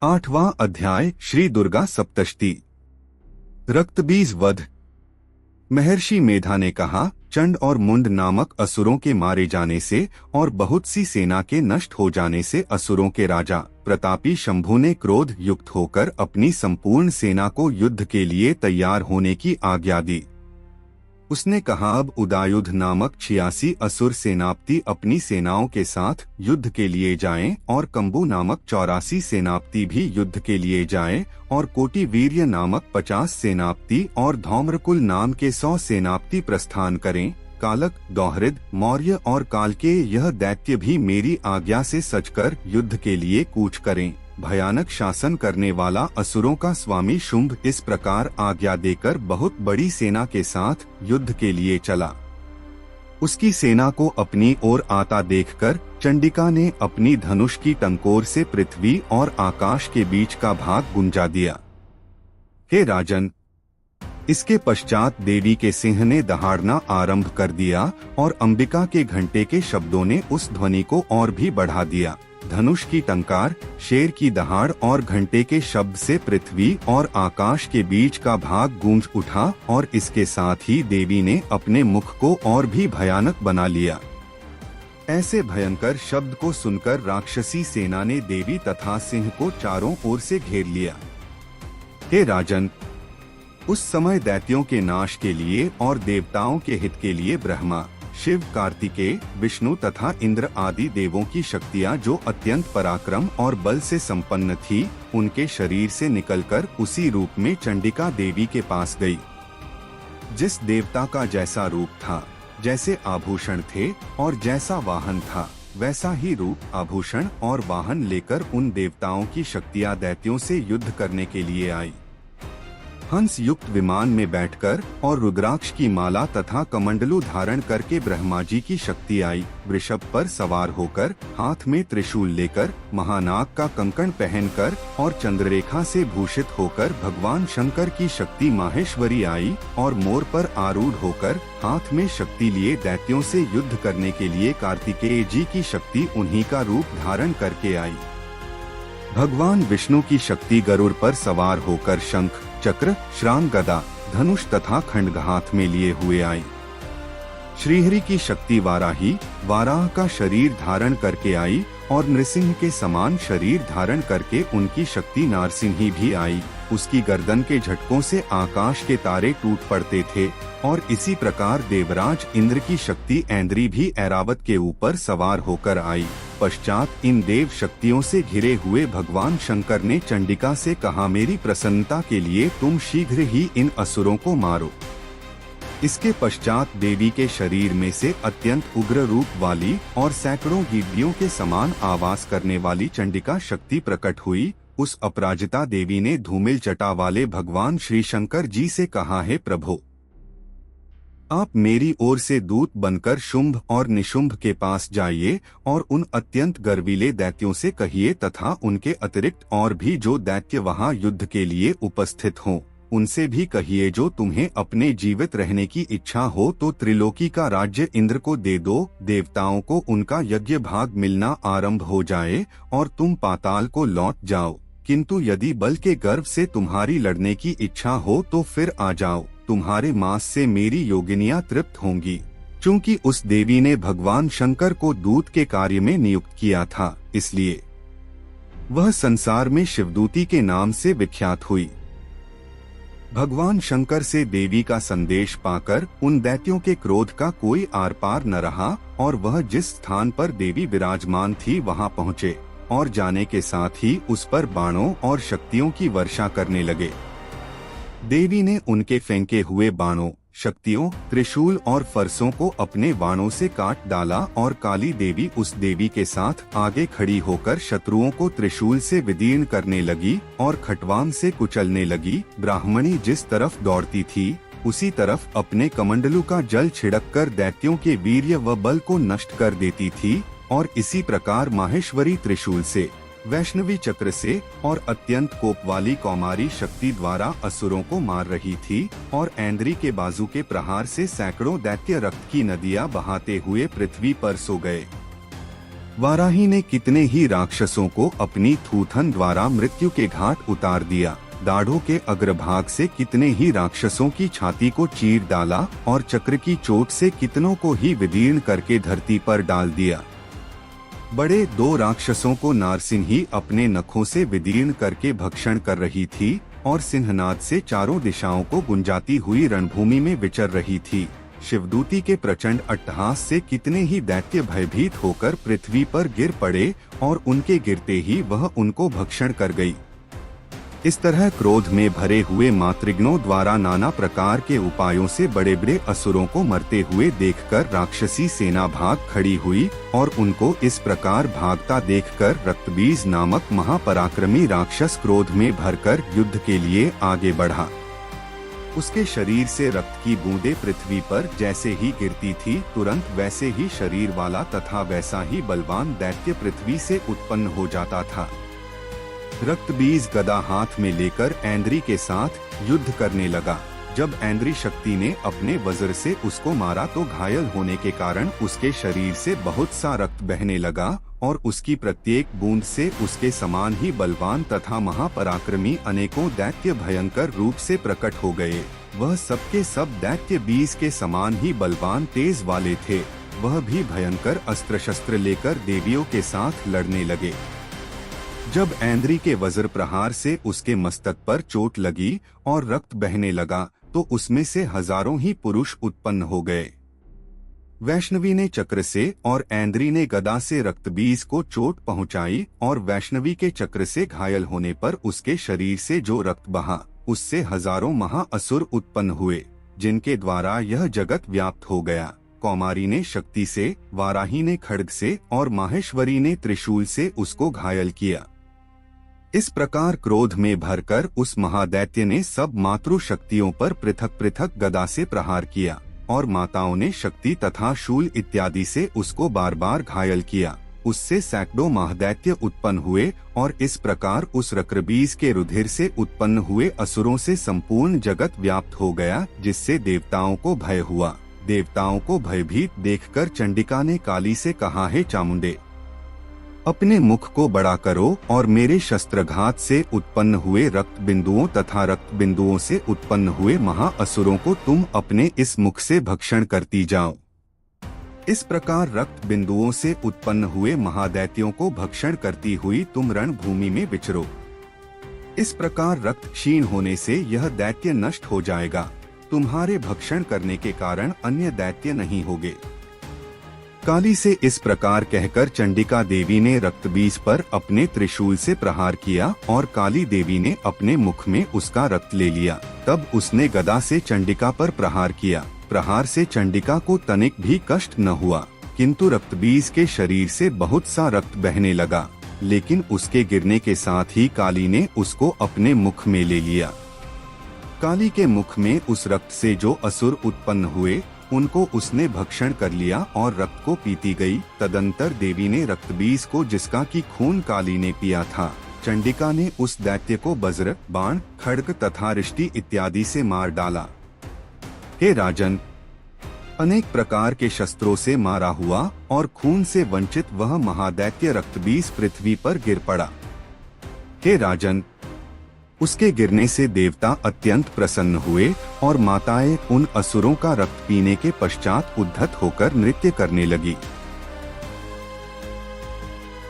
8वां अध्याय श्री दुर्गा सप्तशती। रक्तबीज वध। महर्षि मेधा ने कहा, चंड और मुंड नामक असुरों के मारे जाने से और बहुत सी सेना के नष्ट हो जाने से असुरों के राजा प्रतापी शंभु ने क्रोध युक्त होकर अपनी संपूर्ण सेना को युद्ध के लिए तैयार होने की आज्ञा दी। उसने कहा, अब उदायुध नामक 86 असुर सेनापति अपनी सेनाओं के साथ युद्ध के लिए जाएं और कंबु नामक 84 सेनापति भी युद्ध के लिए जाएं और कोटि वीर्य नामक 50 सेनापति और धौम्रकुल नाम के 100 सेनापति प्रस्थान करें। कालक, दोहरिद, मौर्य और काल के यह दैत्य भी मेरी आज्ञा से सचकर युद्ध के लिए कूच करें। भयानक शासन करने वाला असुरों का स्वामी शुंभ इस प्रकार आज्ञा देकर बहुत बड़ी सेना के साथ युद्ध के लिए चला। उसकी सेना को अपनी ओर आता देखकर चंडिका ने अपनी धनुष की टंकोर से पृथ्वी और आकाश के बीच का भाग गुंजा दिया। हे राजन, इसके पश्चात देवी के सिंह ने दहाड़ना आरंभ कर दिया और अंबिका के घंटे के शब्दों ने उस ध्वनि को और भी बढ़ा दिया। धनुष की टंकार, शेर की दहाड़ और घंटे के शब्द से पृथ्वी और आकाश के बीच का भाग गूंज उठा और इसके साथ ही देवी ने अपने मुख को और भी भयानक बना लिया। ऐसे भयंकर शब्द को सुनकर राक्षसी सेना ने देवी तथा सिंह को चारों ओर से घेर लिया। हे राजन, उस समय दैत्यों के नाश के लिए और देवताओं के हित के लिए ब्रह्मा, शिव, कार्तिकेय, विष्णु तथा इंद्र आदि देवों की शक्तियां जो अत्यंत पराक्रम और बल से संपन्न थी, उनके शरीर से निकलकर उसी रूप में चंडिका देवी के पास गई। जिस देवता का जैसा रूप था, जैसे आभूषण थे और जैसा वाहन था, वैसा ही रूप, आभूषण और वाहन लेकर उन देवताओं की शक्तियां दैत्यों से युद्ध करने के लिए आई। हंस युक्त विमान में बैठकर और रुद्राक्ष की माला तथा कमंडलू धारण करके ब्रह्मा जी की शक्ति आई। वृषभ पर सवार होकर, हाथ में त्रिशूल लेकर, महानाग का कंकण पहनकर और चंद्ररेखा से भूषित होकर भगवान शंकर की शक्ति माहेश्वरी आई और मोर पर आरूढ़ होकर हाथ में शक्ति लिए दैत्यों से युद्ध करने के लिए कार्तिकेय जी की शक्ति उन्हीं का रूप धारण करके आई। भगवान विष्णु की शक्ति गरुड़ पर सवार होकर शंख, चक्र, श्रांग, गदा, धनुष तथा खंड हाथ में लिए हुए आई। श्रीहरि की शक्ति वाराही, वाराह का शरीर धारण करके आई और नृसिंह के समान शरीर धारण करके उनकी शक्ति नारसिंही भी आई। उसकी गर्दन के झटकों से आकाश के तारे टूट पड़ते थे और इसी प्रकार देवराज इंद्र की शक्ति ऐन्द्री भी ऐरावत के ऊपर सवार होकर आई। पश्चात इन देव शक्तियों से घिरे हुए भगवान शंकर ने चंडिका से कहा, मेरी प्रसन्नता के लिए तुम शीघ्र ही इन असुरों को मारो। इसके पश्चात देवी के शरीर में से अत्यंत उग्र रूप वाली और सैकड़ों गिद्धियों के समान आवाज करने वाली चंडिका शक्ति प्रकट हुई। उस अपराजिता देवी ने धूमिल जटा वाले भगवान श्री शंकर जी से कहा, हे प्रभु, आप मेरी ओर से दूत बनकर शुंभ और निशुंभ के पास जाइए और उन अत्यंत गर्वीले दैत्यों से कहिए तथा उनके अतिरिक्त और भी जो दैत्य वहां युद्ध के लिए उपस्थित हों, उनसे भी कहिए, जो तुम्हें अपने जीवित रहने की इच्छा हो तो त्रिलोकी का राज्य इंद्र को दे दो। देवताओं को उनका यज्ञ भाग मिलना आरंभ हो जाए और तुम पाताल को लौट जाओ। किंतु यदि बल के गर्व से तुम्हारी लड़ने की इच्छा हो तो फिर आ जाओ, तुम्हारे मांस से मेरी योगिनियां तृप्त होंगी। चूंकि उस देवी ने भगवान शंकर को दूत के कार्य में नियुक्त किया था, इसलिए वह संसार में शिवदूती के नाम से विख्यात हुई। भगवान शंकर से देवी का संदेश पाकर उन दैत्यों के क्रोध का कोई आर पार न रहा और वह जिस स्थान पर देवी विराजमान थी वहां पहुँचे और जाने के साथ ही उस पर बाणों और शक्तियों की वर्षा करने लगे। देवी ने उनके फेंके हुए बाणों, शक्तियों, त्रिशूल और फरसों को अपने बाणों से काट डाला और काली देवी उस देवी के साथ आगे खड़ी होकर शत्रुओं को त्रिशूल से विदीर्ण करने लगी और खटवाम से कुचलने लगी। ब्राह्मणी जिस तरफ दौड़ती थी, उसी तरफ अपने कमंडलू का जल छिड़ककर दैत्यों के वीर्य व बल को नष्ट कर देती थी और इसी प्रकार माहेश्वरी त्रिशूल से, वैष्णवी चक्र से और अत्यंत कोप वाली कौमारी शक्ति द्वारा असुरों को मार रही थी और ऐन्द्री के बाजू के प्रहार से सैकड़ों दैत्य रक्त की नदियां बहाते हुए पृथ्वी पर सो गए। वाराही ने कितने ही राक्षसों को अपनी थूथन द्वारा मृत्यु के घाट उतार दिया। दाढ़ों के अग्रभाग से कितने ही राक्षसों की छाती को चीर डाला और चक्र की चोट से कितनों को ही विदीर्ण करके धरती पर डाल दिया। बड़े 2 राक्षसों को नारसिंही अपने नखों से विदीर्ण करके भक्षण कर रही थी और सिंहनाद से चारों दिशाओं को गुंजाती हुई रणभूमि में विचर रही थी। शिवदूती के प्रचंड अट्टहास से कितने ही दैत्य भयभीत होकर पृथ्वी पर गिर पड़े और उनके गिरते ही वह उनको भक्षण कर गई। इस तरह क्रोध में भरे हुए मातृगणों द्वारा नाना प्रकार के उपायों से बड़े बड़े असुरों को मरते हुए देखकर राक्षसी सेना भाग खड़ी हुई और उनको इस प्रकार भागता देखकर रक्तबीज नामक महापराक्रमी राक्षस क्रोध में भरकर युद्ध के लिए आगे बढ़ा। उसके शरीर से रक्त की बूंदें पृथ्वी पर जैसे ही गिरती थी, तुरंत वैसे ही शरीर वाला तथा वैसा ही बलवान दैत्य पृथ्वी से उत्पन्न हो जाता था। रक्तबीज गदा हाथ में लेकर ऐन्द्री के साथ युद्ध करने लगा। जब ऐन्द्री शक्ति ने अपने वज्र से उसको मारा तो घायल होने के कारण उसके शरीर से बहुत सा रक्त बहने लगा और उसकी प्रत्येक बूंद से उसके समान ही बलवान तथा महापराक्रमी अनेकों दैत्य भयंकर रूप से प्रकट हो गए। वह सबके सब दैत्य बीज के समान ही बलवान तेज वाले थे। वह भी भयंकर अस्त्र शस्त्र लेकर देवियों के साथ लड़ने लगे। जब ऐन्द्री के वज्र प्रहार से उसके मस्तक पर चोट लगी और रक्त बहने लगा तो उसमें से हजारों ही पुरुष उत्पन्न हो गए। वैष्णवी ने चक्र से और ऐन्द्री ने गदा से रक्तबीज को चोट पहुंचाई और वैष्णवी के चक्र से घायल होने पर उसके शरीर से जो रक्त बहा उससे हजारों महाअसुर उत्पन्न हुए, जिनके द्वारा यह जगत व्याप्त हो गया। कौमारी ने शक्ति से, वाराही ने खड्ग से और माहेश्वरी ने त्रिशूल से उसको घायल किया। इस प्रकार क्रोध में भरकर उस महादैत्य ने सब मातृ शक्तियों पर पृथक पृथक गदा से प्रहार किया और माताओं ने शक्ति तथा शूल इत्यादि से उसको बार बार घायल किया। उससे सैकड़ों महादैत्य उत्पन्न हुए और इस प्रकार उस रक्तबीज के रुधिर से उत्पन्न हुए असुरों से संपूर्ण जगत व्याप्त हो गया, जिससे देवताओं को भय हुआ। देवताओं को भयभीत देखकर चंडिका ने काली से कहा, हे चामुंडे, अपने मुख को बड़ा करो और मेरे शस्त्रघात से उत्पन्न हुए रक्त बिंदुओं तथा रक्त बिंदुओं से उत्पन्न हुए महाअसुरों को तुम अपने इस मुख से भक्षण करती जाओ। इस प्रकार रक्त बिंदुओं से उत्पन्न हुए महादैत्यों को भक्षण करती हुई तुम रणभूमि में विचरो। इस प्रकार रक्त क्षीण होने से यह दैत्य नष्ट हो जाएगा। तुम्हारे भक्षण करने के कारण अन्य दैत्य नहीं होंगे। काली से इस प्रकार कहकर चंडिका देवी ने रक्तबीज पर अपने त्रिशूल से प्रहार किया और काली देवी ने अपने मुख में उसका रक्त ले लिया। तब उसने गदा से चंडिका पर प्रहार किया। प्रहार से चंडिका को तनिक भी कष्ट न हुआ, किंतु रक्तबीज के शरीर से बहुत सा रक्त बहने लगा, लेकिन उसके गिरने के साथ ही काली ने उसको अपने मुख में ले लिया। काली के मुख में उस रक्त से जो असुर उत्पन्न हुए उनको उसने भक्षण कर लिया और रक्त को पीती गई। तदंतर देवी ने रक्तबीज को, जिसका की खून काली ने पिया था, चंडिका ने उस दैत्य को वज्र, बाण, खड्ग तथा रिष्टि इत्यादि से मार डाला। हे राजन, अनेक प्रकार के शस्त्रों से मारा हुआ और खून से वंचित वह महादैत्य रक्तबीज पृथ्वी पर गिर पड़ा। हे राजन, उसके गिरने से देवता अत्यंत प्रसन्न हुए और माताएं उन असुरों का रक्त पीने के पश्चात उद्धत होकर नृत्य करने लगी।